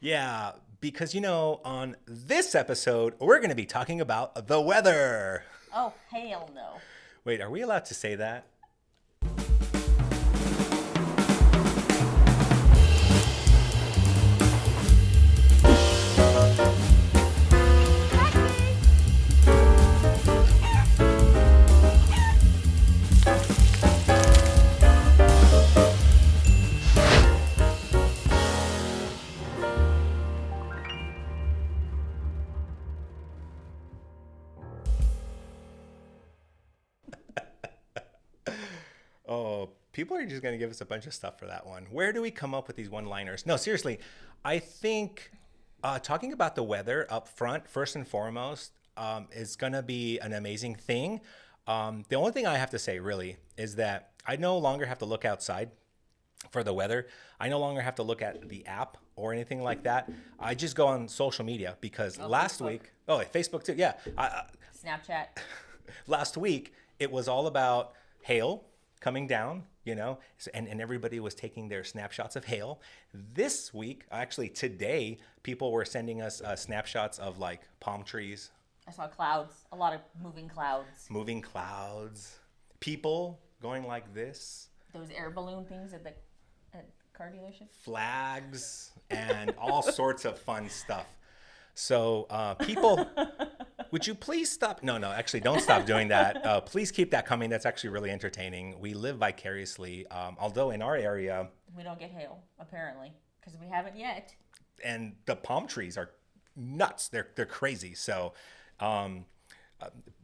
Yeah, because on this episode, we're going to be talking about the weather. Oh, hell no. Wait, are we allowed to say that? Oh, people are just going to give us a bunch of stuff for that one. Where do we come up with these one-liners? No, seriously, I think talking about the weather up front, first and foremost, is going to be an amazing thing. The only thing I have to say, really, is that I no longer have to look outside for the weather. I no longer have to look at the app or anything like that. I just go on social media because last Facebook. week, Facebook too, yeah. Snapchat. Last week, it was all about hail coming down, and everybody was taking their snapshots of hail. This week, actually today, people were sending us snapshots of like palm trees. I saw clouds. A lot of moving clouds. Moving clouds. People going like this. Those air balloon things at the car dealership. Flags and all sorts of fun stuff. So people, would you please stop? No, actually don't stop doing that. Please keep that coming. That's actually really entertaining. We live vicariously, although in our area. We don't get hail, apparently, because we haven't yet. And the palm trees are nuts. They're crazy. So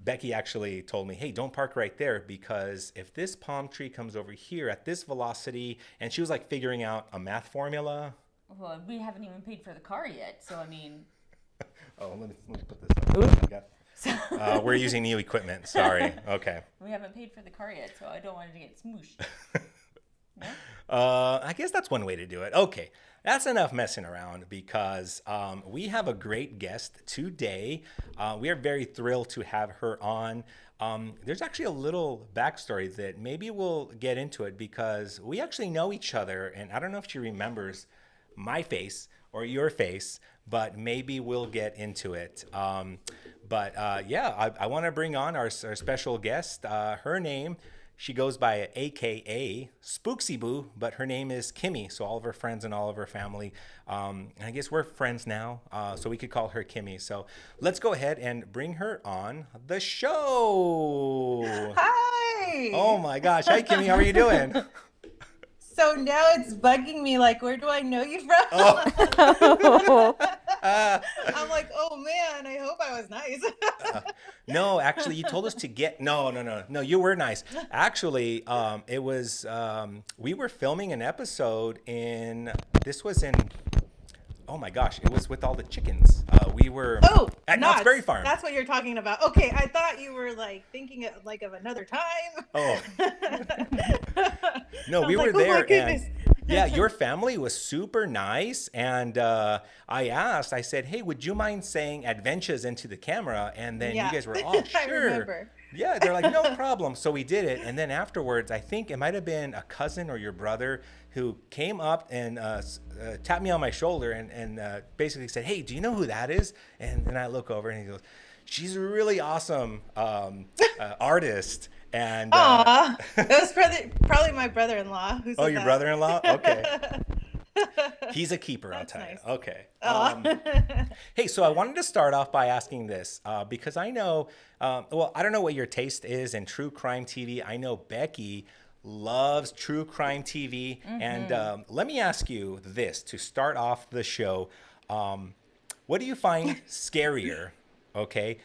Becky actually told me, hey, don't park right there because if this palm tree comes over here at this velocity, and she was like figuring out a math formula. Well, we haven't even paid for the car yet, so I mean. Oh, let me put this up. We're using new equipment. Sorry. Okay. We haven't paid for the car yet, so I don't want it to get smooshed. No? I guess that's one way to do it. Okay. That's enough messing around because we have a great guest today. We are very thrilled to have her on. There's actually a little backstory that maybe we'll get into it because we actually know each other. And I don't know if she remembers my face or your face, but maybe we'll get into it. I want to bring on our special guest. Her name, she goes by AKA Spooksieboo, but her name is Kimmy. So all of her friends and all of her family, and I guess we're friends now, so we could call her Kimmy. So let's go ahead and bring her on the show. Hi. Oh my gosh. Hi, Kimmy. How are you doing? So now it's bugging me, like, where do I know you from? Oh. I'm like, oh man, I hope I was nice. No, actually, you told us to get. No, you were nice. Actually, it was. We were filming an episode This was in. Oh my gosh! It was with all the chickens. We were. Oh, at Knott's Berry Farm. That's what you're talking about. Okay, I thought you were like thinking of another time. Oh. No, we were like, there, oh my goodness. and yeah, your family was super nice. And I said, hey, would you mind saying Advenchas into the camera? And then you guys were all sure. I remember. Yeah, they're like, no problem. So we did it. And then afterwards, I think it might have been a cousin or your brother who came up and tapped me on my shoulder and basically said, hey, do you know who that is? And then I look over and he goes, she's a really awesome artist. And it was probably my brother-in-law. Oh, your brother-in-law? Okay. He's a keeper, I'll tell nice. you. Okay. Hey, so I wanted to start off by asking this because I know, I don't know what your taste is in true crime TV. I know Becky loves true crime TV. Mm-hmm. And let me ask you this to start off the show. What do you find scarier, okay?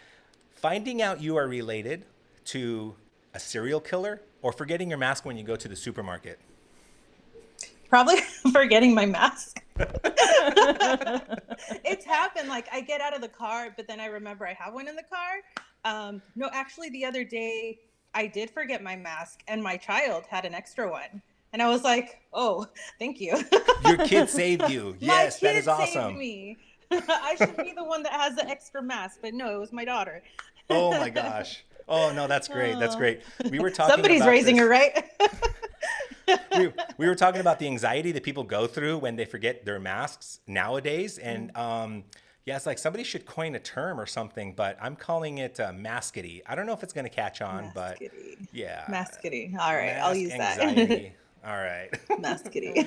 Finding out you are related to a serial killer or forgetting your mask when you go to the supermarket? Probably forgetting my mask. It's happened. Like I get out of the car, but then I remember I have one in the car. No, actually the other day I did forget my mask and my child had an extra one. And I was like, oh, thank you. Your kid saved you. Yes, that is awesome. Saved me. I should be the one that has the extra mask, but no, it was my daughter. Oh my gosh. Oh no, that's great. That's great. We were talking. Somebody's about raising this. her, right? we were talking about the anxiety that people go through when they forget their masks nowadays. And yeah, it's like somebody should coin a term or something, but I'm calling it maskity. I don't know if it's going to catch on, but Maskity. yeah, Maskity. All right, I'll mask use that. anxiety. All right. Maskity.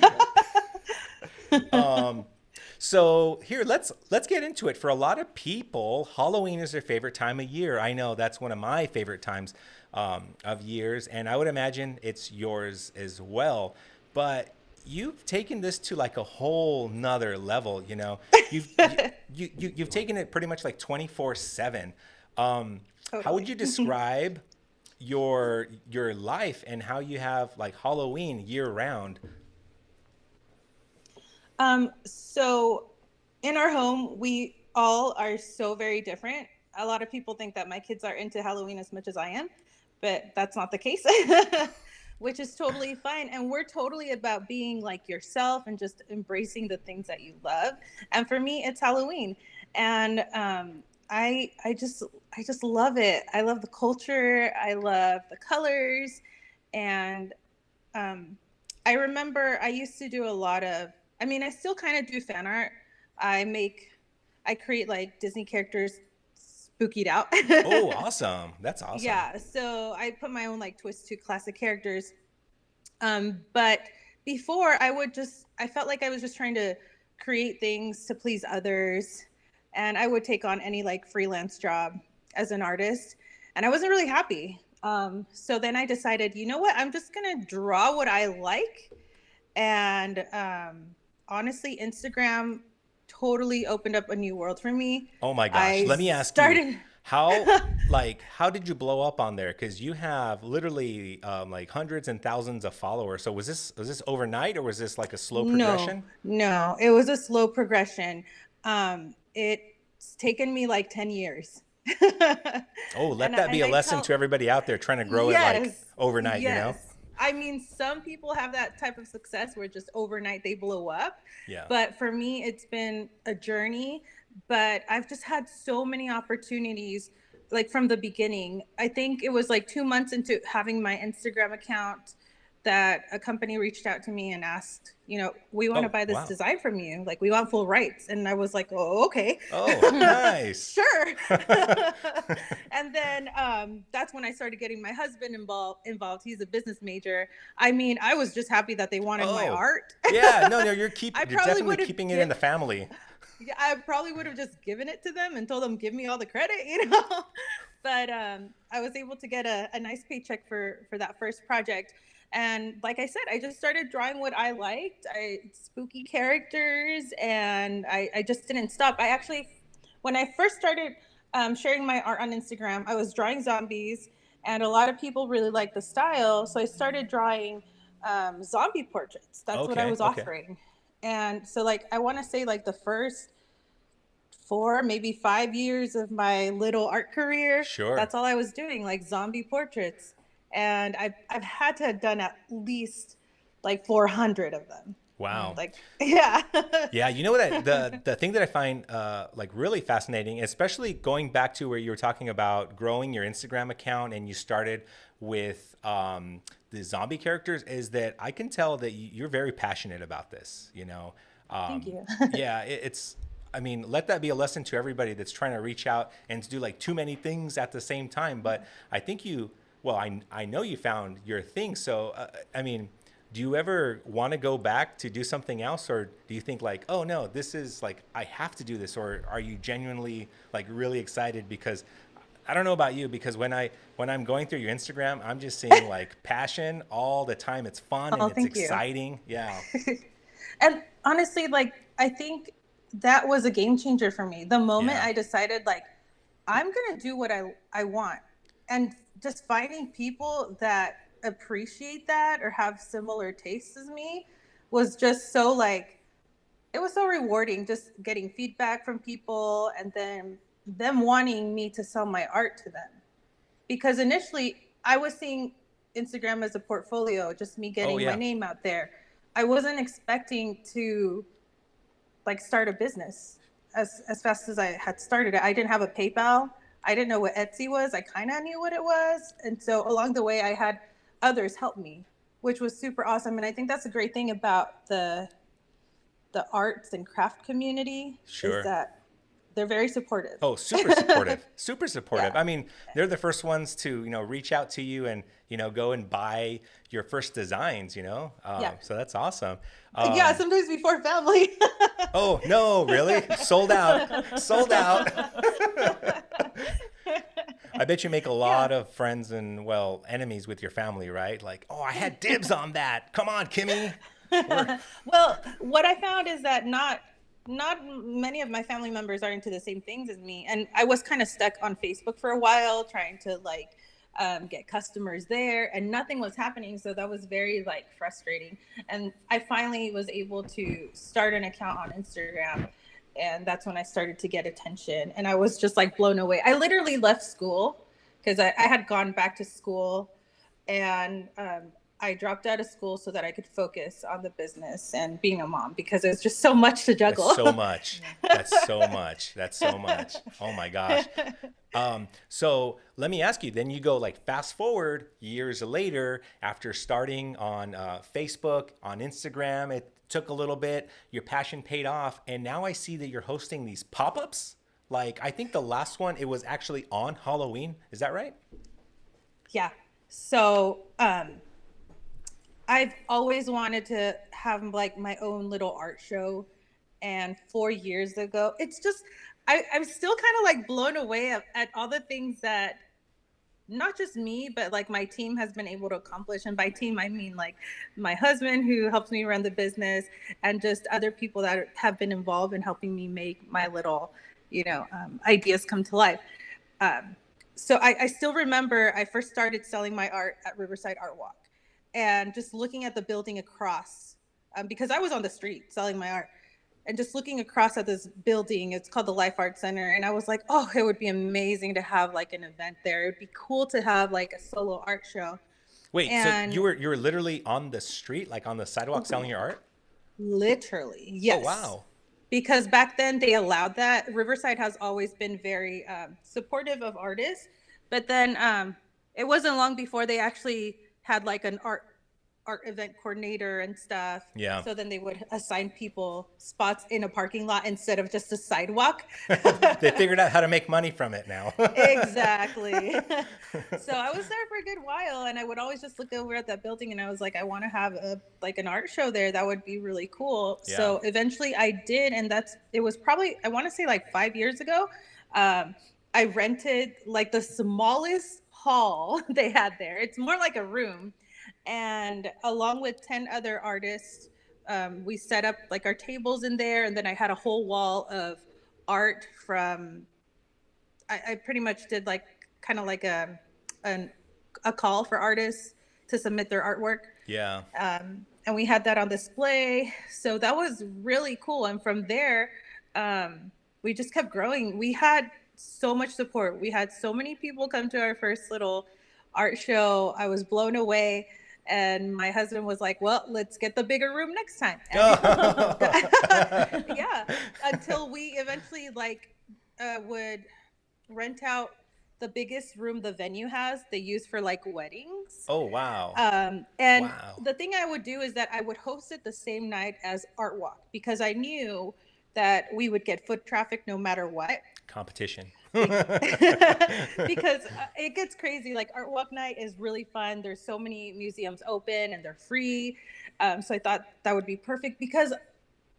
So here, let's get into it. For a lot of people, Halloween is their favorite time of year. I know that's one of my favorite times of years, and I would imagine it's yours as well. But you've taken this to like a whole nother level. You know, you've taken it pretty much like 24/7. How would you describe your life and how you have like Halloween year round? So in our home, we all are so very different. A lot of people think that my kids are into Halloween as much as I am, but that's not the case, which is totally fine. And we're totally about being like yourself and just embracing the things that you love. And for me, it's Halloween. And I just love it. I love the culture. I love the colors. And I remember I used to do a lot of, I mean, I still kind of do fan art. I create like Disney characters spookied out. Oh, awesome. That's awesome. Yeah. So I put my own like twist to classic characters. But before I felt like I was just trying to create things to please others. And I would take on any like freelance job as an artist. And I wasn't really happy. So then I decided, you know what? I'm just going to draw what I like. And honestly, Instagram totally opened up a new world for me. Oh my gosh. Let me ask you, how did you blow up on there? Because you have literally like hundreds and thousands of followers. So was this overnight, or was this like a slow progression? No, it was a slow progression. It's taken me like 10 years. Oh, let that be a lesson to everybody out there trying to grow it like overnight, you know? I mean, some people have that type of success where just overnight they blow up. Yeah. But for me, it's been a journey. But I've just had so many opportunities, like from the beginning. I think it was like 2 months into having my Instagram account that a company reached out to me and asked, you know, we want to buy this design from you. Like, we want full rights. And I was like, oh, okay. Oh, nice. Sure. And then that's when I started getting my husband involved. He's a business major. I mean, I was just happy that they wanted my art. Yeah, no, you're definitely keeping it in the family. Yeah, I probably would have just given it to them and told them, give me all the credit, you know. But I was able to get a nice paycheck for that first project. And like I said, I just started drawing what I liked. Spooky characters, and I just didn't stop. I actually, when I first started sharing my art on Instagram, I was drawing zombies, and a lot of people really liked the style. So I started drawing zombie portraits. That's what I was offering. And so, like, I want to say like the first 4, maybe 5 years of my little art career, that's all I was doing, like zombie portraits. And I've had to have done at least like 400 of them. Wow. Like, yeah. Yeah. You know what? The thing that I find like really fascinating, especially going back to where you were talking about growing your Instagram account and you started with the zombie characters, is that I can tell that you're very passionate about this, you know? Thank you. Yeah. I mean, let that be a lesson to everybody that's trying to reach out and to do like too many things at the same time. But I think I know you found your thing. So, I mean, do you ever want to go back to do something else? Or do you think like, oh no, this is like, I have to do this? Or are you genuinely like really excited? Because I don't know about you, because when I'm going through your Instagram, I'm just seeing like passion all the time. It's fun and it's exciting. Yeah. And honestly, like, I think that was a game changer for me. The moment I decided like, I'm going to do what I want. And just finding people that appreciate that or have similar tastes as me was just so like, it was so rewarding, just getting feedback from people and then them wanting me to sell my art to them. Because initially I was seeing Instagram as a portfolio, just me getting my name out there. I wasn't expecting to like start a business as fast as I had started it. I didn't have a PayPal. I didn't know what Etsy was. I kind of knew what it was. And so along the way, I had others help me. which was super awesome. And I think that's a great thing about the arts and craft community is Sure. that they're very supportive. Oh, super supportive. Super supportive. Yeah. I mean, they're the first ones to, reach out to you and, go and buy your first designs, Yeah. So that's awesome. Yeah, sometimes before family. Oh, no, really? Sold out. Sold out. I bet you make a lot of friends and, well, enemies with your family, right? Like, oh, I had dibs on that. Come on, Kimmy. Well, what I found is that not many of my family members are into the same things as me, and I was kind of stuck on Facebook for a while trying to like get customers there, and nothing was happening. So that was very like frustrating. And I finally was able to start an account on Instagram, and that's when I started to get attention. And I was just like blown away. I literally left school because I had gone back to school, and I dropped out of school so that I could focus on the business and being a mom because there's just so much to juggle. That's so much. That's so much. That's so much. Oh my gosh. So let me ask you, then you go like fast forward years later after starting on Facebook, on Instagram, it took a little bit, your passion paid off. And now I see that you're hosting these pop-ups. Like I think the last one, it was actually on Halloween. Is that right? Yeah. So, I've always wanted to have like my own little art show. And 4 years ago, it's just, I'm still kind of like blown away at all the things that not just me, but like my team has been able to accomplish. And by team, I mean like my husband who helps me run the business and just other people that have been involved in helping me make my little, ideas come to life. So I still remember I first started selling my art at Riverside Art Walk and just looking at the building across, because I was on the street selling my art and just looking across at this building. It's called the Life Art Center. And I was like, oh, it would be amazing to have like an event there. It'd be cool to have like a solo art show. Wait, And so you were literally on the street, like on the sidewalk selling your art? literally, yes. Oh, wow. Because back then they allowed that. Riverside has always been very supportive of artists, but then it wasn't long before they actually had like an art event coordinator and stuff. Yeah. So then they would assign people spots in a parking lot instead of just a sidewalk. They figured out how to make money from it now. Exactly. So I was there for a good while, and I would always just look over at that building, and I was like, I want to have an art show there. That would be really cool. Yeah. So eventually I did, and it was probably, I want to say like 5 years ago. I rented like the smallest hall they had there. It's more like a room. And along with 10 other artists, we set up like our tables in there. And then I had a whole wall of art from, I pretty much did like kind of like a call for artists to submit their artwork. Yeah. And we had that on display. So that was really cool. And from there, we just kept growing. We had so much support. We had so many people come to our first little art show. I was blown away. And my husband was like, well, let's get the bigger room next time. Yeah. Until we eventually would rent out the biggest room the venue has. They use for like weddings. Oh, wow. And Wow. the thing I would do is that I would host it the same night as Art Walk because I knew that we would get foot traffic no matter what. Competition. Because it gets crazy. Like Art Walk night is really fun. There's so many museums open and they're free. So I thought that would be perfect because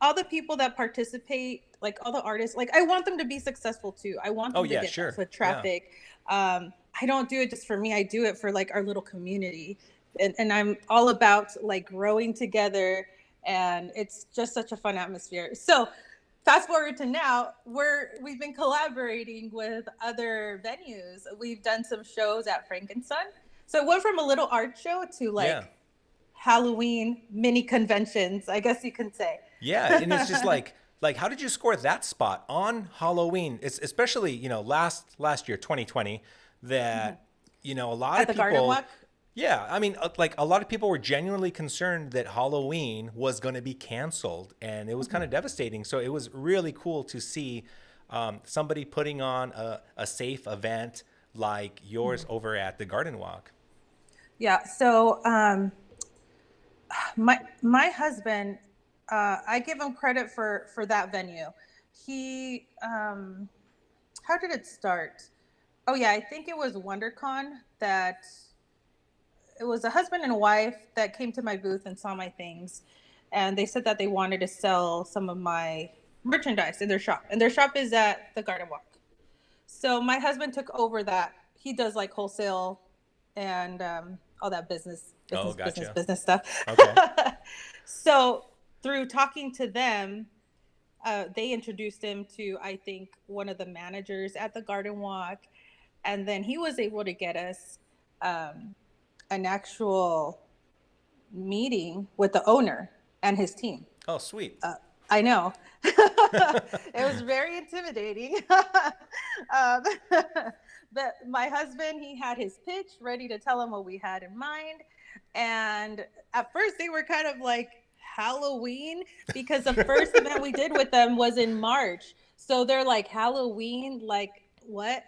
all the people that participate, like all the artists, like I want them to be successful too. I want them to get sure. foot traffic. Yeah. I don't do it just for me. I do it for like our little community. And I'm all about like growing together. And it's just such a fun atmosphere. So fast forward to now, we've been collaborating with other venues. We've done some shows at Frankenstein. So it went from a little art show to like Halloween mini conventions, I guess you can say. Yeah, and it's just like how did you score that spot on Halloween? It's especially, last year, 2020, that, a lot At of the people. Garden Walk? Yeah, I mean, like a lot of people were genuinely concerned that Halloween was going to be canceled, and it was kind of devastating. So it was really cool to see somebody putting on a safe event like yours over at the Garden Walk. Yeah. So My husband, I give him credit for that venue. He how did it start? Oh yeah, I think it was WonderCon that it was a husband and wife that came to my booth and saw my things, and they said that they wanted to sell some of my merchandise in their shop, and their shop is at the Garden Walk. So my husband took over that. He does like wholesale and all that Oh, gotcha. business stuff. Okay. So through talking to them, they introduced him to, I think, one of the managers at the Garden Walk, and then he was able to get us an actual meeting with the owner and his team. Oh, sweet. I know. It was very intimidating. But my husband, he had his pitch ready to tell him what we had in mind. And at first they were kind of like Halloween, because the first event we did with them was in March. So they're like, Halloween, like what?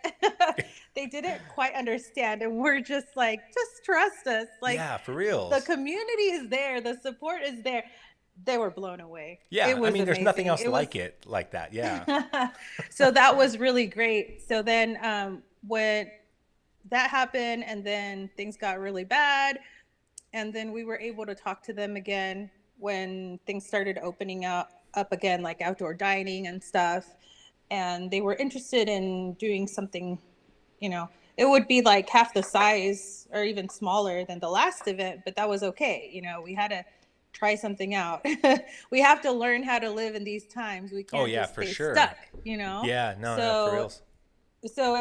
They didn't quite understand. And we're just like, just trust us. Like, yeah, for real. the community is there. The support is there. They were blown away. Yeah, it was there's amazing. nothing else like it like that. Yeah. So that was really great. So then when that happened, and then things got really bad, and then we were able to talk to them again when things started opening up again, like outdoor dining and stuff. And they were interested in doing something, it would be like half the size or even smaller than the last event, but that was okay. We had to try something out. We have to learn how to live in these times. We can't just stay stuck, Yeah, no, so, for real. So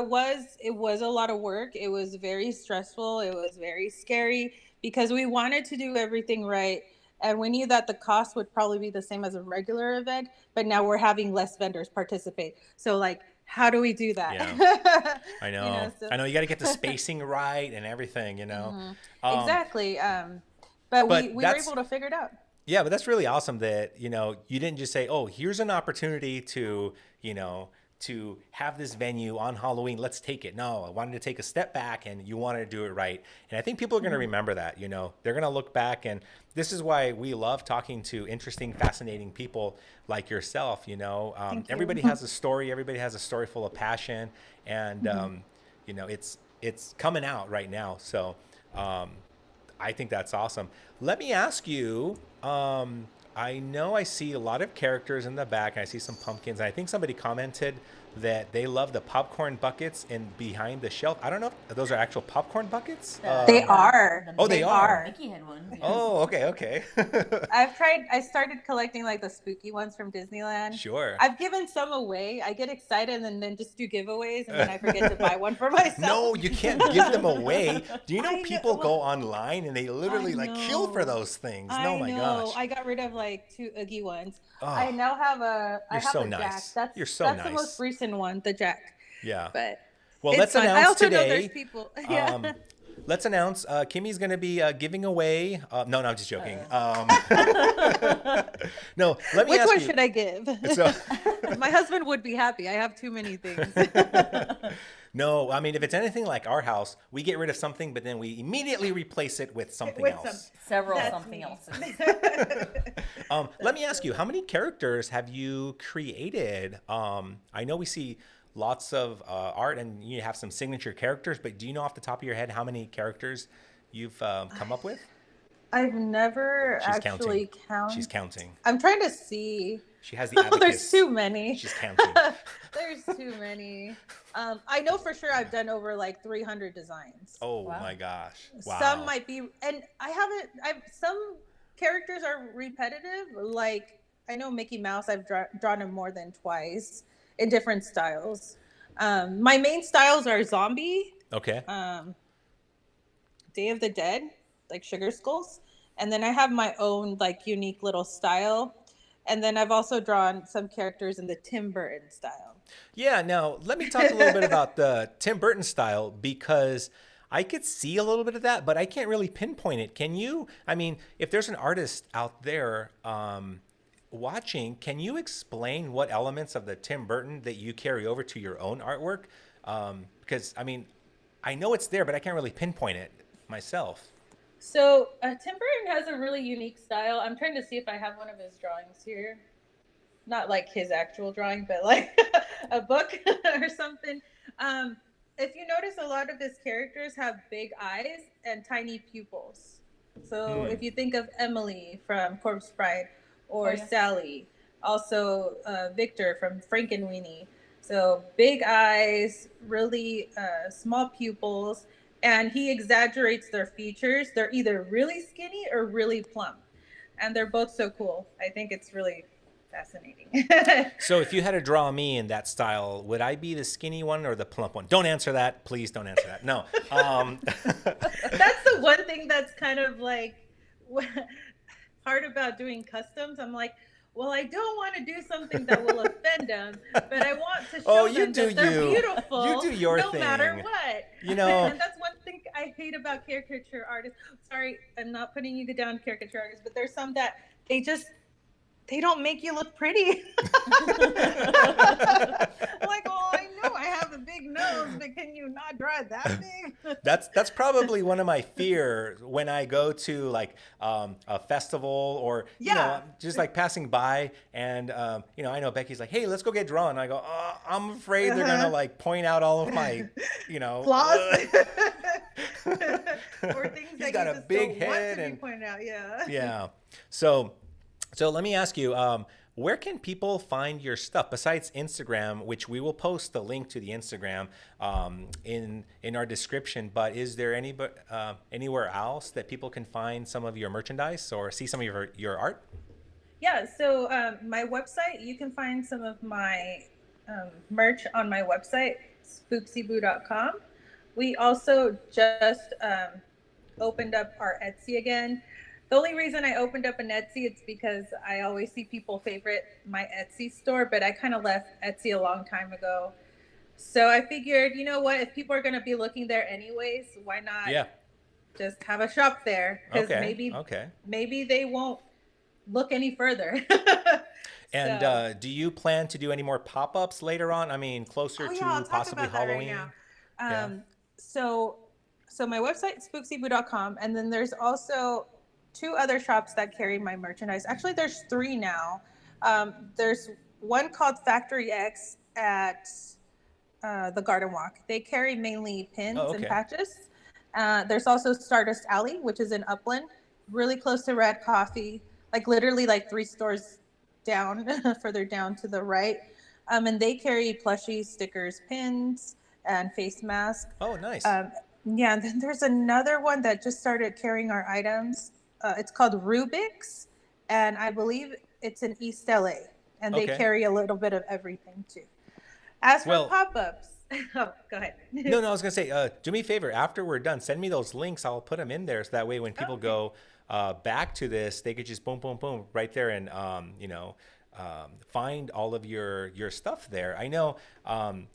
it was a lot of work. It was very stressful. It was very scary because we wanted to do everything right. And we knew that the cost would probably be the same as a regular event, but now we're having less vendors participate. So like, how do we do that? Yeah. I know. I know you got to get the spacing right and everything, Mm-hmm. Exactly. But we were able to figure it out. Yeah, but that's really awesome that, you didn't just say, oh, here's an opportunity to, to have this venue on Halloween. Let's take it. No, I wanted to take a step back, and you wanted to do it right. And I think people are going to remember that, they're going to look back. And this is why we love talking to interesting, fascinating people like yourself. Everybody has a story. Everybody has a story full of passion. And, it's coming out right now. So, I think that's awesome. Let me ask you, I know I see a lot of characters in the back. I see some pumpkins. I think somebody commented that they love the popcorn buckets behind the shelf. I don't know if those are actual popcorn buckets. They are. They are. Mickey had one. Yeah. Oh, okay. I started collecting like the spooky ones from Disneyland. Sure. I've given some away. I get excited and then just do giveaways, and then I forget to buy one for myself. No, you can't give them away. Do you know people go online and they literally kill for those things? No, my gosh. I got rid of like 2 Oogie ones. Oh, I now have a nice. Jack. You're so that's nice. The most recent one, the Jack. Yeah. But well, let's announce I also today. know there's people. Yeah. Let's announce Kimmy's going to be giving away. No, I'm just joking. No, let me Which ask one you. should I give? So, my husband would be happy. I have too many things. No, I mean, if it's anything like our house, we get rid of something, but then we immediately replace it with something else. Several something else's. Let me ask you, how many characters have you created? I know we see lots of art and you have some signature characters, but do you know off the top of your head how many characters you've come up with? I've never actually counted. She's counting. I'm trying to see. She has the abacus. There's too many. She's counting. There's too many. I know for sure I've done over like 300 designs. Oh wow. My gosh. Wow. Some might be, and some characters are repetitive. Like I know Mickey Mouse, I've drawn him more than twice in different styles. My main styles are zombie. Okay. Day of the Dead, like sugar skulls. And then I have my own like unique little style. And then I've also drawn some characters in the Tim Burton style. Yeah, now let me talk a little bit about the Tim Burton style, because I could see a little bit of that, but I can't really pinpoint it. Can you? I mean, if there's an artist out there watching, can you explain what elements of the Tim Burton that you carry over to your own artwork? Because, I mean, I know it's there, but I can't really pinpoint it myself. So Tim Burton has a really unique style. I'm trying to see if I have one of his drawings here. Not like his actual drawing, but like a book or something. Um, if you notice, a lot of his characters have big eyes and tiny pupils. So Hmm. if you think of Emily from Corpse Bride, Oh or yeah. Sally, also Victor from Frankenweenie. So big eyes, really small pupils, and he exaggerates their features. They're either really skinny or really plump, and they're both so cool. I think it's really fascinating. So if you had to draw me in that style, would I be the skinny one or the plump one? Don't answer that. Please don't answer that. No. That's the one thing that's kind of like hard about doing customs. I'm like, well, I don't want to do something that will offend them, but I want to show Oh, you them do that they're you. beautiful You do your no matter thing. what. You know, And that's one thing I hate about caricature artists. Sorry, I'm not putting you down, caricature artists, but there's some that they don't make you look pretty. I'm like, well, I know I have a big nose, but can you not draw it that big? that's probably one of my fears when I go to like a festival or you know Yeah. just like passing by and you know I know Becky's like, hey, let's go get drawn. I go, I'm afraid they're gonna like point out all of my you know Flaws. Or things He's that got you a just big don't want head to be and pointed out. Yeah. yeah. So let me ask you, where can people find your stuff besides Instagram, which we will post the link to the Instagram in our description. But is there anywhere else that people can find some of your merchandise or see some of your art? Yeah. So my website, you can find some of my merch on my website, spooksieboo.com. We also just opened up our Etsy again. The only reason I opened up an Etsy is because I always see people favorite my Etsy store, but I kind of left Etsy a long time ago. So I figured, you know what, if people are going to be looking there anyways, why not Yeah. just have a shop there? Because Okay. Okay. maybe they won't look any further. And So, do you plan to do any more pop-ups later on? I mean, closer oh yeah, I'll to talk possibly about that right Halloween? now. Yeah. So my website spooksieboo.com, and then there's also two other shops that carry my merchandise. Actually, there's three now. There's one called Factory X at the Garden Walk. They carry mainly Oh, pins and okay. patches. There's also Stardust Alley, which is in Upland, really close to Red Coffee, like literally like 3 stores down, further down to the right. And they carry plushies, stickers, pins, and face masks. Oh, nice. Um, yeah, and then there's another one that just started carrying our items. It's called Rubik's, and I believe it's in East LA, and they Okay. carry a little bit of everything too. As for Well, pop-ups, oh, go ahead. no, I was gonna say, do me a favor. After we're done, send me those links. I'll put them in there, so that way when Oh, people okay. go back to this, they could just boom, boom, boom, right there, and find all of your stuff there. I know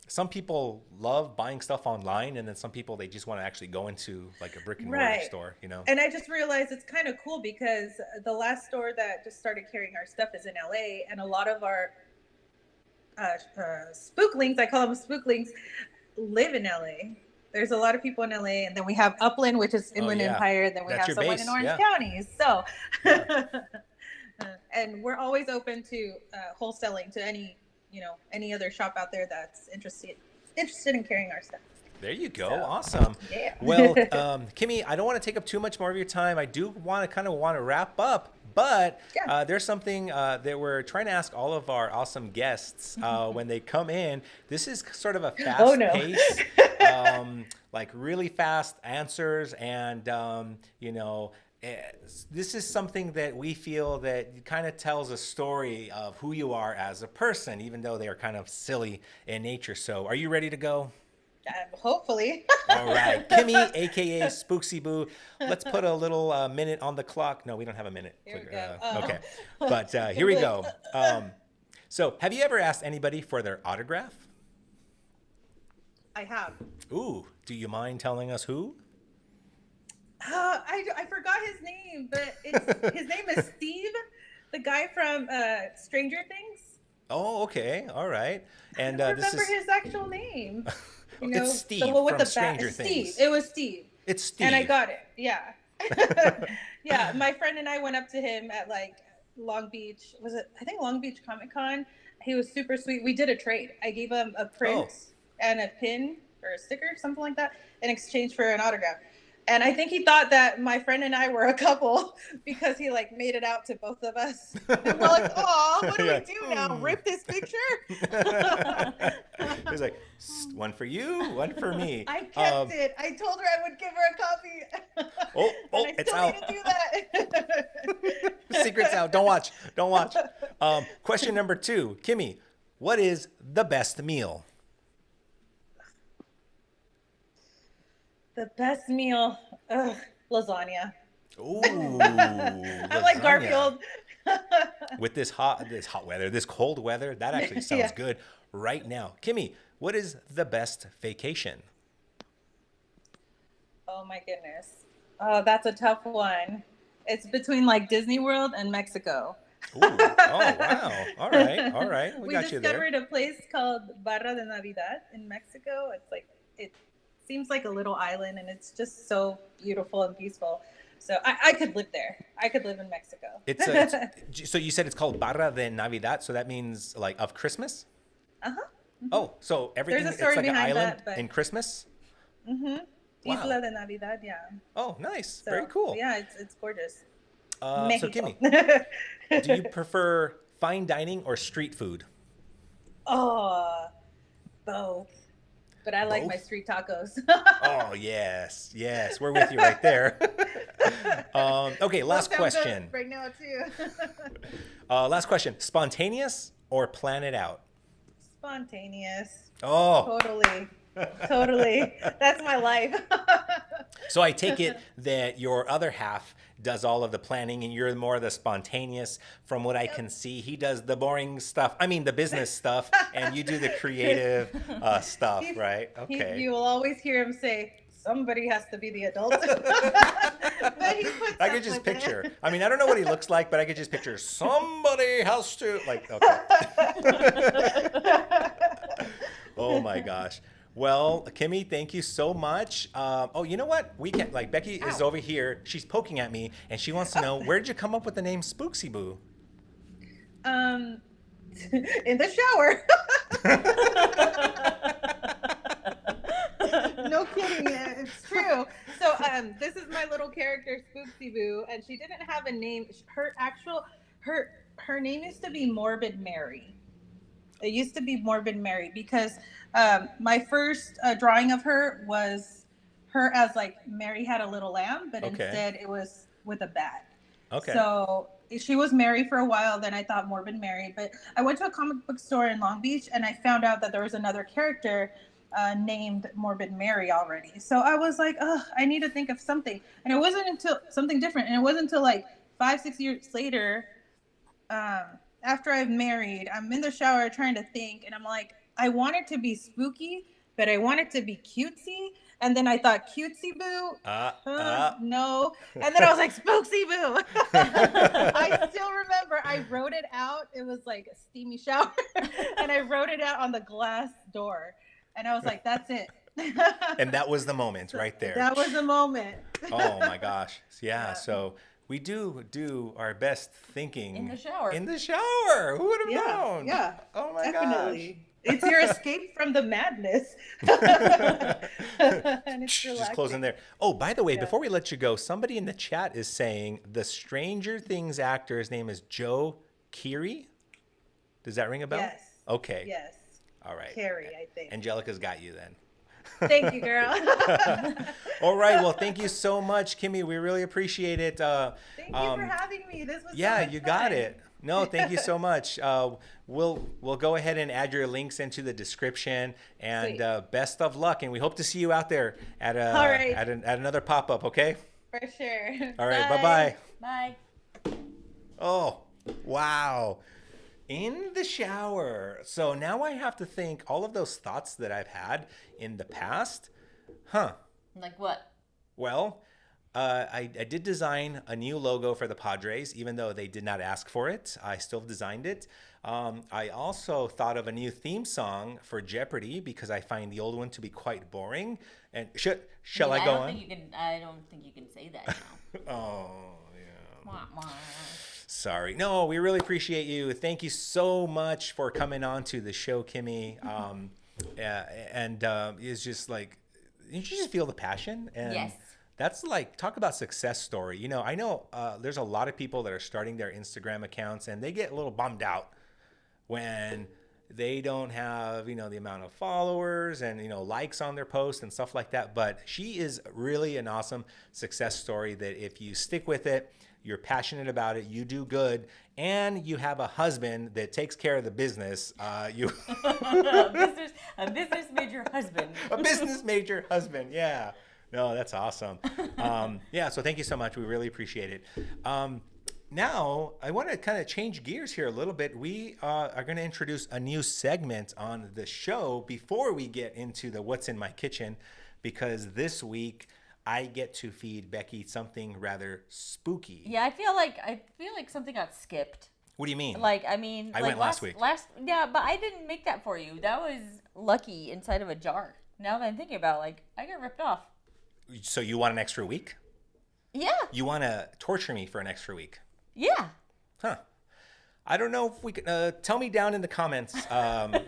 some people love buying stuff online, and then some people they just want to actually go into like a brick and mortar Right. store. You know? And I just realized it's kind of cool because the last store that just started carrying our stuff is in LA, and a lot of our spooklings, I call them spooklings, live in LA. There's a lot of people in LA, and then we have Upland, which is Oh Inland yeah, Empire. Then we that's have your someone in base. Orange Yeah, County. So, yeah. and we're always open to wholesaling to any other shop out there that's interested in carrying our stuff. There you go. So, Awesome. yeah. Well, Kimmy, I don't want to take up too much more of your time. I do want to wrap up, but Yeah. there's something that we're trying to ask all of our awesome guests when they come in. This is sort of a Oh fast no. pace, like really fast answers, and this is something that we feel that kind of tells a story of who you are as a person, even though they are kind of silly in nature. So, are you ready to go? Hopefully. All right, Kimmy, aka Spooksieboo. Let's put a little minute on the clock. No, we don't have a minute. Here we go. Okay, but here we go. So, have you ever asked anybody for their autograph? I have. Ooh, do you mind telling us who? I forgot his name, but his name is Steve, the guy from Stranger Things. Oh, okay, all right. And I don't this remember is his actual name. it's Steve the one with from the Stranger Steve. Things. It was Steve, It's Steve. and I got it. Yeah. Yeah, my friend and I went up to him at like Long Beach. Was it? I think Long Beach Comic Con. He was super sweet. We did a trade. I gave him a print Oh, and a pin or a sticker, something like that, in exchange for an autograph. And I think he thought that my friend and I were a couple because he like made it out to both of us. And we're like, oh, what do we Yeah. do now? Rip this picture? He's like, one for you, one for me. I kept it. I told her I would give her a copy. Oh, And I it's still out. need to do that. Secret's out. Don't watch. Don't watch. Question number 2. Kimmy, what is the best meal? The best meal, lasagna. Ooh, I'm like lasagna. Garfield. With this hot weather, this cold weather, that actually sounds Yeah. good right now. Kimmy, what is the best vacation? Oh my goodness. Oh, that's a tough one. It's between like Disney World and Mexico. Ooh, oh wow. All right. We got you there. discovered a place called Barra de Navidad in Mexico. It's like it seems like a little island, and it's just so beautiful and peaceful. So I could live there. I could live in Mexico. So you said it's called Barra de Navidad, so that means like of Christmas? Uh-huh. Oh, so everything There's a it's story like an behind island that, but- in Christmas? Mm-hmm. Wow. Isla de Navidad, yeah. Oh, nice. So, Very cool. Yeah, it's gorgeous. So Mexico. Kimmy, do you prefer fine dining or street food? Oh, both. But I like my Both? street tacos. Oh, yes. We're with you right there. Okay, last Those sound good question. right now too. Last question. Spontaneous or plan it out? Spontaneous. Oh, Totally. That's my life. so I take it that your other half does all of the planning and you're more the spontaneous. From what I can see, he does the boring stuff. I mean, the business stuff, and you do the creative stuff, right? Okay. You will always hear him say, somebody has to be the adult. But he puts I up could just with it. picture. I mean, I don't know what he looks like, but I could just picture somebody has to like. Okay. Oh my gosh. Well, Kimmy, thank you so much. Oh, you know what? We can like Becky is over here. She's poking at me, and she wants to know where did you come up with the name Spooksieboo? In the shower. No kidding, it's true. So this is my little character Spooksieboo, and she didn't have a name. Her name used to be Morbid Mary. It used to be Morbid Mary because my first drawing of her was her as like Mary had a little lamb, but instead it was with a bat. Okay. So she was Mary for a while. Then I thought Morbid Mary, but I went to a comic book store in Long Beach and I found out that there was another character named Morbid Mary already. So I was like, oh, I need to think of something. And it wasn't until something different. And it wasn't until like 5-6 years later, after I've married, I'm in the shower trying to think. And I'm like, I want it to be spooky, but I want it to be cutesy. And then I thought Cutesieboo. No. And then I was like, Spooksieboo. I still remember I wrote it out. It was like a steamy shower. And I wrote it out on the glass door. And I was like, that's it. And that was the moment right there. That was the moment. Oh my gosh. Yeah. So we do our best thinking. In the shower. In the shower. Who would have known? Yeah. Oh my Definitely. It's your escape from the madness. And it's Just closing there. Oh, by the way, before we let you go, somebody in the chat is saying the Stranger Things actor's name is Joe Keery. Does that ring a bell? Yes. Okay. Yes. All right. Carrie, I think. Angelica's got you then. Thank you, girl. All right. Well, thank you so much, Kimmy. We really appreciate it. Thank you for having me. This was so Yeah, much you got fun. it. No, thank you so much. We'll go ahead and add your links into the description. And Sweet. best of luck. And we hope to see you out there at All right. at another pop up. Okay. For sure. All right. Bye-bye. Bye. Oh, wow. In the shower. So now I have to think all of those thoughts that I've had in the past. Like what? Well, I did design a new logo for the Padres, even though they did not ask for it. I still designed it. I also thought of a new theme song for Jeopardy because I find the old one to be quite boring. And shall I go on? I don't think you can say that now. Oh, yeah. Wah, wah. Sorry. No, we really appreciate you. Thank you so much for coming on to the show, Kimmy. It's just like, you just feel the passion. And Yes. that's like, talk about success story. You know, I know there's a lot of people that are starting their Instagram accounts and they get a little bummed out when they don't have, the amount of followers and, likes on their posts and stuff like that. But she is really an awesome success story that if you stick with it, you're passionate about it, you do good, and you have a husband that takes care of the business. A business major husband. A business major husband, yeah. No, that's awesome. So thank you so much. We really appreciate it. Now, I want to kind of change gears here a little bit. We are going to introduce a new segment on the show before we get into the What's in My Kitchen, because this week I get to feed Becky something rather spooky. Yeah, I feel like something got skipped. What do you mean? I went last week. Yeah, but I didn't make that for you. That was Lucky inside of a jar. Now that I'm thinking about it, I got ripped off. So you want an extra week? Yeah. You want to torture me for an extra week? Yeah. Huh. I don't know if we can, tell me down in the comments,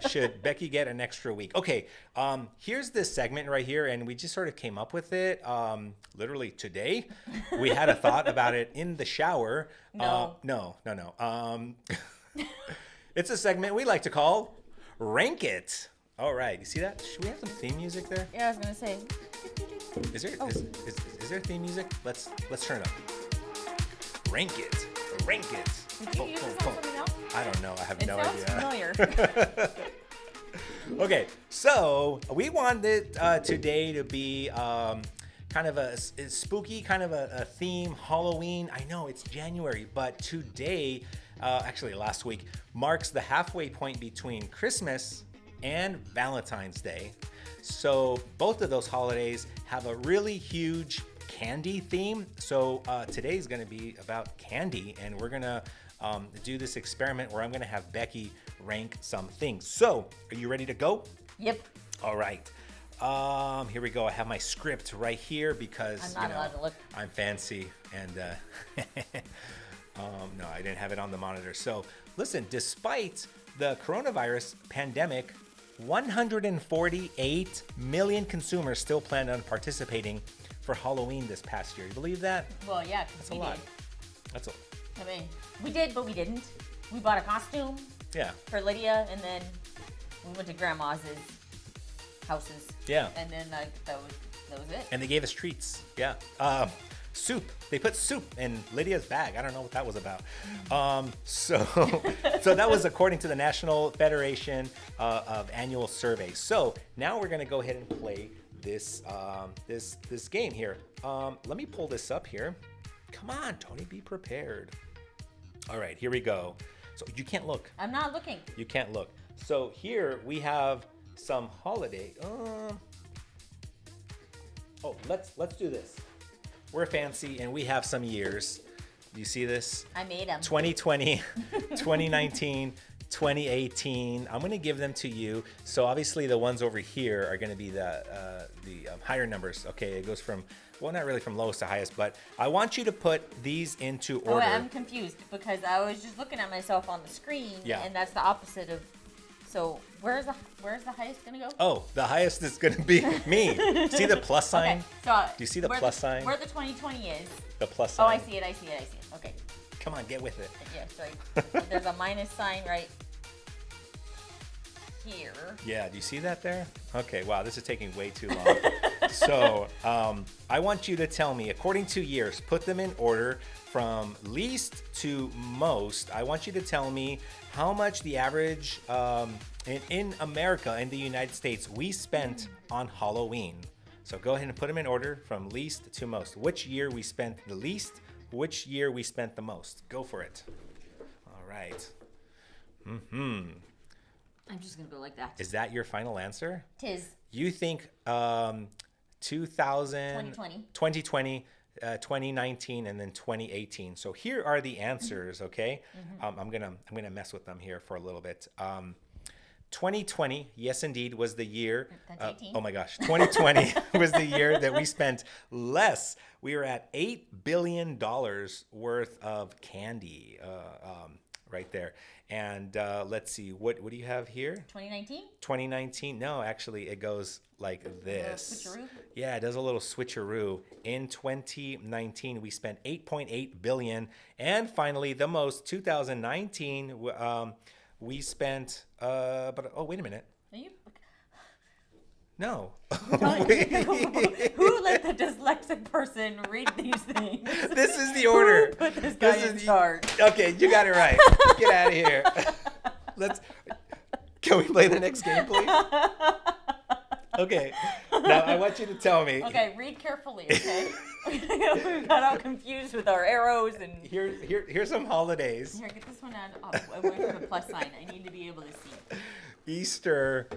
should Becky get an extra week? Okay, here's this segment right here, and we just sort of came up with it literally today. We had a thought about it in the shower. No. No. It's a segment we like to call Rank It. All right, you see that? Should we have some theme music there? Yeah, I was going to say. Is there theme music? Let's turn it up. Rank It. Rank It. Did you use this on something else? I don't know. I have no It sounds idea. familiar. Okay, so we wanted today to be kind of a spooky, kind of a theme, Halloween. I know it's January, but today, actually last week, marks the halfway point between Christmas and Valentine's Day. So both of those holidays have a really huge candy theme. So today's going to be about candy, and we're going to do this experiment where I'm going to have Becky rank some things. So are you ready to go? Yep. All right. Here we go. I have my script right here because I'm not allowed to look. I'm fancy, and no, I didn't have it on the monitor. So listen, despite the coronavirus pandemic, 148 million consumers still planned on participating for Halloween this past year. You believe that? Well, yeah, That's a lot. That's a I mean, we did, but we didn't. We bought a costume yeah. for Lydia, and then we went to Grandma's houses. Yeah. And then that was it. And they gave us treats. Yeah. Soup. They put soup in Lydia's bag. I don't know what that was about. So that was according to the National Federation of Annual Surveys. So now we're going to go ahead and play this this game here. Let me pull this up here. Come on, Tony, be prepared. All right, here we go. So you can't look. I'm not looking. You can't look. So here we have some holiday. Let's do this. We're fancy and we have some years. Do you see this? I made them. 2020, 2019, 2018. I'm going to give them to you. So obviously the ones over here are going to be the higher numbers. Okay, it goes from, well, not really from lowest to highest, but I want you to put these into order. Oh, I'm confused because I was just looking at myself on the screen, Yeah. and that's the opposite of. So where's the highest gonna go? Oh, the highest is going to be me. See the plus sign? Okay, so Do you see the plus sign? Where the 2020 is? The plus sign. Oh, I see it. Okay. Come on, get with it. Yeah, so there's a minus sign right here. Yeah, do you see that there? Okay, wow, this is taking way too long. So I want you to tell me, according to years, put them in order from least to most. I want you to tell me how much the average in America, in the United States, we spent on Halloween. So go ahead and put them in order from least to most. Which year we spent the least, which year we spent the most. Go for it. All right. I'm just gonna go like that. Is that your final answer? Tis You think 2020 2019, and then 2018. So here are the answers. Okay, I'm gonna mess with them here for a little bit. 2020, yes, indeed, was the year. That's 18. Oh my gosh, 2020 was the year that we spent less. We were at $8 billion worth of candy right there. And let's see, what do you have here? 2019? 2019? No, actually, it goes like this. Switcheroo? Yeah, it does a little switcheroo. In 2019, we spent 8.8 billion. And finally, the most, 2019, we spent, but oh, wait a minute. Are you? No. Who let the dyslexic person read these things? This is the order. Who put this guy in charge? Okay, you got it right. Get out of here. Can we play the next game, please? Okay. Now I want you to tell me. Okay, read carefully, okay? We got all confused with our arrows and. Here's some holidays. Here, get this one out away from the plus sign. I need to be able to see. Easter,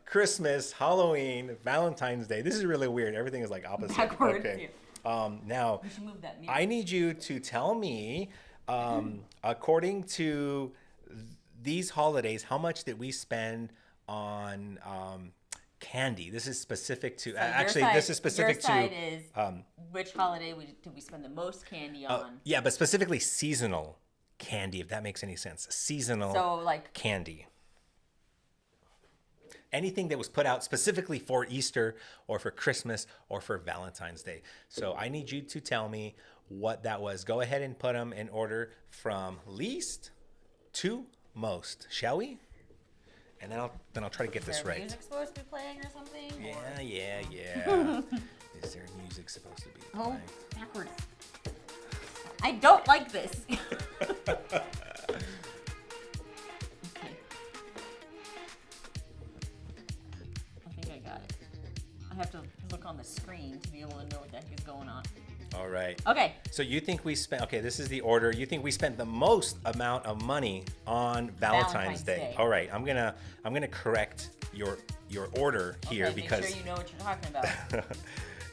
Christmas, Halloween, Valentine's Day. This is really weird. Everything is like opposite. Backwards. Okay. Yeah. Now, We should move that mirror. I need you to tell me, according to these holidays, how much did we spend on candy? This is specific to. So Actually, your side, this is specific your side to. is which holiday did we spend the most candy on? Yeah, but specifically seasonal candy, if that makes any sense. Seasonal So like candy. Anything that was put out specifically for Easter or for Christmas or for Valentine's Day. So I need you to tell me what that was. Go ahead and put them in order from least to most, shall we? And then I'll try to get this right. music supposed to be playing or something? Yeah, Or- yeah, yeah. Is there music supposed to be Oh, playing? backwards. I don't like this. Okay. I think I got it. I have to look on the screen to be able to know what the heck is going on. All right. Okay. So you think we spent, okay, this is the order. You think we spent the most amount of money on Valentine's Day. Day. All right. I'm gonna correct your order here Okay, because make sure you know what you're talking about.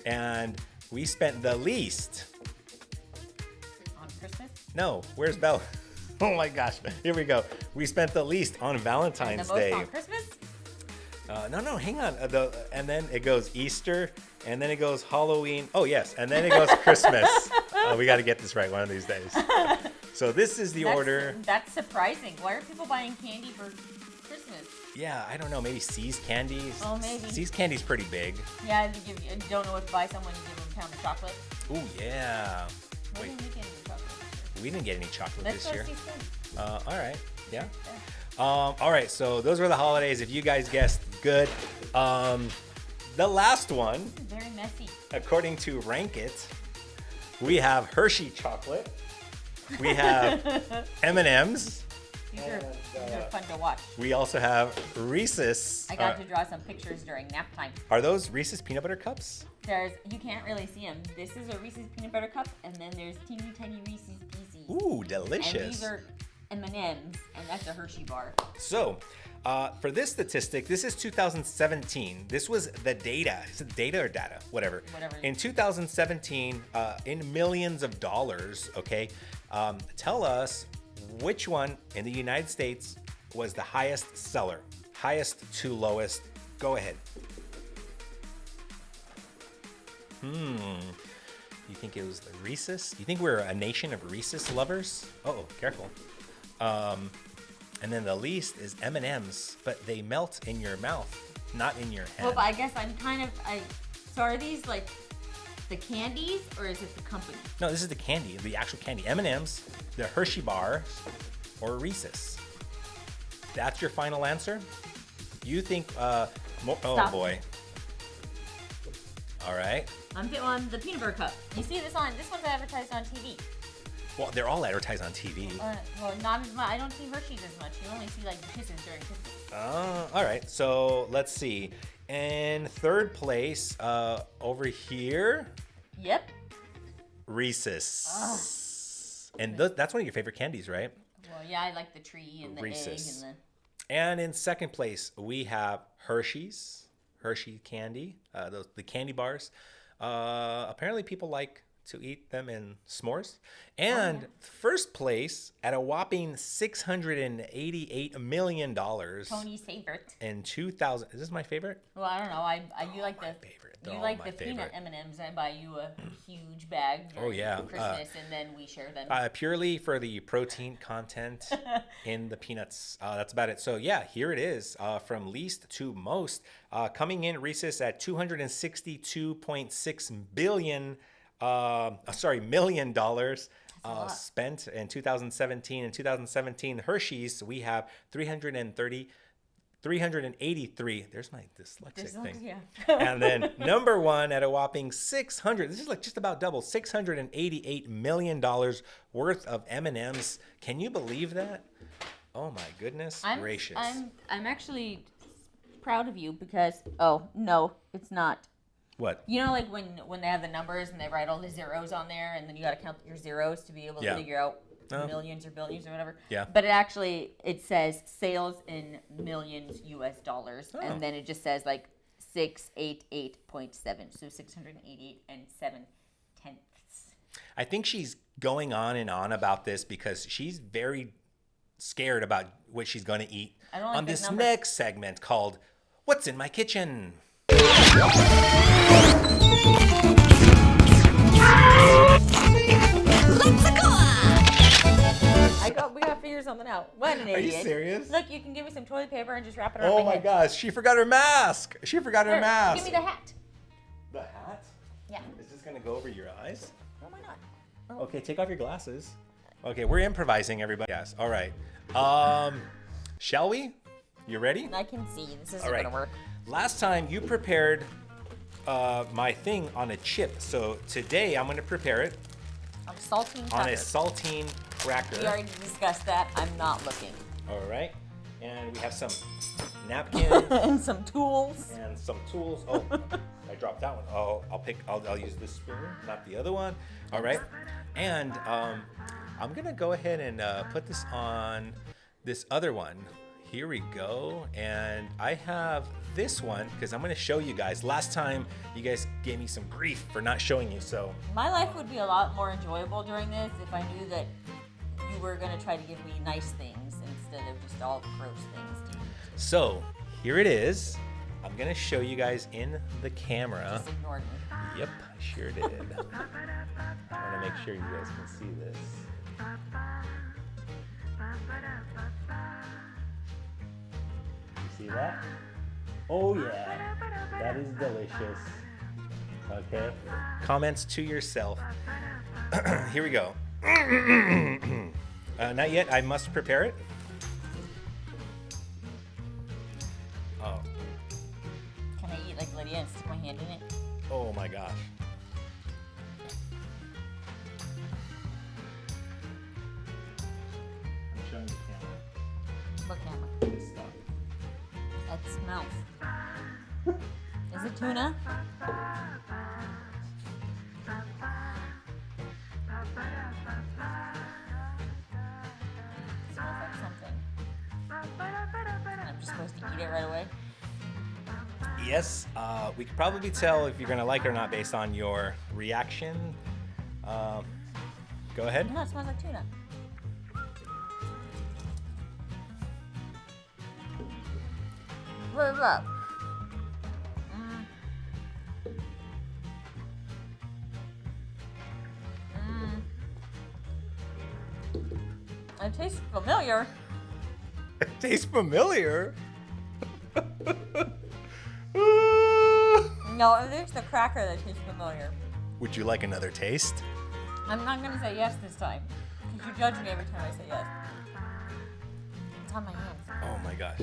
and we spent the least. On Christmas? No, where's Bella? Oh my gosh. Here we go. We spent the least on And Valentine's the most Day. on Christmas? No, hang on. And then it goes Easter, and then it goes Halloween. Oh, yes. And then it goes Christmas. We got to get this right one of these days. So this is the order. That's surprising. Why are people buying candy for Christmas? Yeah, I don't know. Maybe C's Candies. Oh, maybe. C's Candy's pretty big. Yeah, you don't know what to buy someone, you give them a pound of chocolate. Ooh, yeah. Why Wait, didn't we get any chocolate this year? we didn't get any chocolate Let's this go year. see Spoon. All right. Yeah. All right. So those were the holidays. If you guys guessed good. The last one, Very messy. according to Rank It, we have Hershey chocolate. We have M&M's. These are And, fun to watch. We also have Reese's. I got to draw some pictures during nap time. Are those Reese's peanut butter cups? You can't really see them. This is a Reese's peanut butter cup, and then there's teeny tiny Reese's Pieces. Ooh, And delicious. these are M&Ms, and that's a Hershey bar. So, for this statistic, this is 2017. This was the data. Is it data or data? Whatever. Whatever. In 2017, in millions of dollars, okay, tell us which one in the United States was the highest seller, highest to lowest. Go ahead. You think it was the Reese's? You think we're a nation of Reese's lovers? Oh, careful. And then the least is M&M's, but they melt in your mouth, not in your hand. Well, but I guess I'm kind of So are these like the candies, or is it the company? No, this is the candy, the actual candy. M&M's, the Hershey bar, or Reese's. That's your final answer? You think, oh Stop. boy. All right. I'm on the peanut butter cup. You see this one's advertised on TV. Well, they're all advertised on TV. Well, not as much. I don't see Hershey's as much. You only see like the Kisses during Christmas. All right. So let's see. In third place, over here, Yep. Reese's. And that's one of your favorite candies, right? Well, yeah, I like the tree and the Reese's. egg and And in second place, we have Hershey candy, the candy bars. Apparently, people like to eat them in s'mores. And first place at a whopping $688 million Tony's favorite. in 2000. Is this my favorite? Well, I don't know. You like the favorite. you They're like all the my peanut favorite. M&Ms. I buy you a huge bag. Oh, yeah. For Christmas, and then we share them. Purely for the protein content in the peanuts. That's about it. So yeah, here it is, from least to most. Coming in, Reese's at $262.6 million dollars spent in 2017. In 2017, Hershey's, we have 383. There's my dyslexic thing. Yeah. And then number one at a whopping 600. This is like just about double. $688 million worth of M&Ms. Can you believe that? Oh my goodness gracious. I'm actually proud of you because no, it's not. What? You know, like when they have the numbers and they write all the zeros on there, and then you got to count your zeros to be able to figure out millions or billions or whatever. Yeah. But it says sales in millions US dollars, and then it just says like 688.7, so 688 and 7/10. I think she's going on and on about this because she's very scared about what she's going to eat I don't like on those this numbers. next segment called "What's in My Kitchen." We got to figure something out. What an idiot. Are you serious? Look, you can give me some toilet paper and just wrap it around Oh my my head. gosh, she forgot her mask. She forgot her Here, mask. Give me the hat. The hat? Yeah. Is this going to go over your eyes? Oh, why not? Okay, take off your glasses. Okay, we're improvising, everybody. Yes. All right. Shall we? You ready? I can see. This isn't All right. going to work. Last time you prepared my thing on a chip. So today I'm going to prepare it I'm saltine on a cracker. saltine cracker. We already discussed that. I'm not looking. All right. And we have some napkins And some tools. and some tools. Oh, I dropped that one. Oh, I'll use this spoon, not the other one. All right. And I'm going to go ahead and put this on this other one. Here we go. And I have this one because I'm going to show you guys. Last time you guys gave me some grief for not showing you. So My life would be a lot more enjoyable during this if I knew that you were going to try to give me nice things instead of just all gross things to eat. So here it is. I'm going to show you guys in the camera. Just ignored me. Yep, I sure did. I want to make sure you guys can see this. You see that? Oh yeah, that is delicious. Okay, comments to yourself. Here we go. Not yet, I must prepare it. Oh, Can I eat like Lydia and stick my hand in it? oh my gosh. I'm showing the camera. What camera? This stuff. That smells. Is it tuna? It smells like something. I'm just supposed to eat it right away. Yes, we could probably tell if you're gonna like it or not based on your reaction. Go ahead. No, it smells like tuna. What is that? It tastes familiar. It tastes familiar. No, I think it's the cracker that tastes familiar. Would you like another taste? I'm not gonna say yes this time, because you judge me every time I say yes. It's on my hands. Oh my gosh.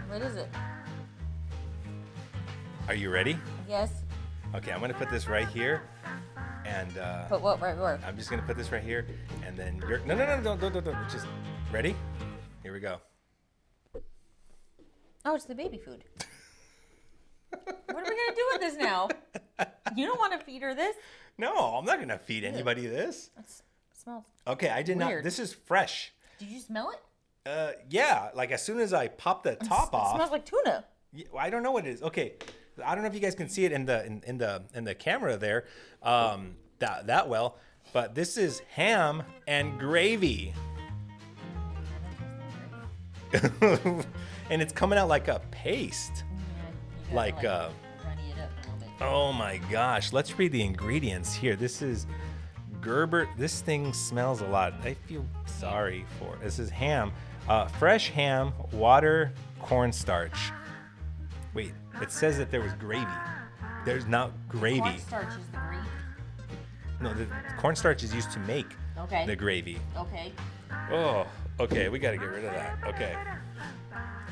What is it? Are you ready? Yes. Okay, I'm gonna put this right here, and But what? Right where? I'm just gonna put this right here, and then you're no, don't. Just ready? Here we go. Oh, it's the baby food. What are we gonna do with this now? You don't want to feed her this. No, I'm not gonna feed anybody this. It smells. Okay, I did not. Weird. This is fresh. Did you smell it? Yeah, like as soon as I pop the top It off. smells like tuna. I don't know what it is. Okay, I don't know if you guys can see it in the camera there, that well, but this is ham and gravy. And it's coming out like a paste. Yeah, Like, runny it up a little bit. Oh my gosh, let's read the ingredients here. This is Gerber. This thing smells a lot. I feel sorry for it. This is ham, fresh ham, water, cornstarch. Wait, it says that there was gravy. There's not gravy. Cornstarch is the gravy. No, the cornstarch is used to make Okay. the gravy. Okay. Oh, okay, we got to get rid of that. Okay.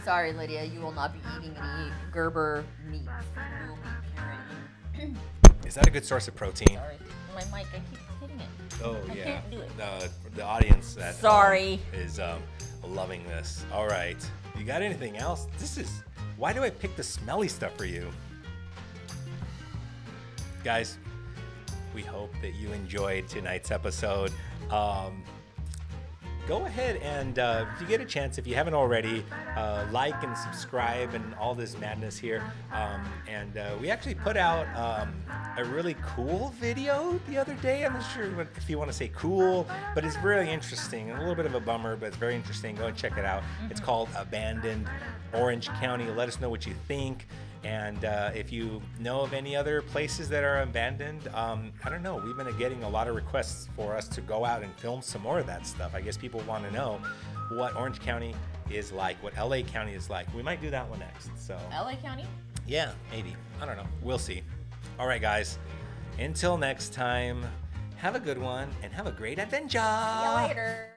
Sorry, Lydia, you will not be eating any Gerber meat. We will be puring you. Is that a good source of protein? Sorry. My mic, I keep hitting it. Oh, I yeah. can't do it. The audience at Sorry. home is loving this. All right. You got anything else? Why do I pick the smelly stuff for you? Guys, we hope that you enjoyed tonight's episode. Go ahead and, if you get a chance, if you haven't already, like and subscribe and all this madness here. We actually put out a really cool video the other day. I'm not sure if you want to say cool, but it's really interesting. A little bit of a bummer, but it's very interesting. Go and check it out. It's called Abandoned Orange County. Let us know what you think. And if you know of any other places that are abandoned, I don't know. We've been getting a lot of requests for us to go out and film some more of that stuff. I guess people want to know what Orange County is like, what LA County is like. We might do that one next. So LA County? yeah, maybe. I don't know. We'll see. All right, guys. Until next time, have a good one and have a great adventure. See you later.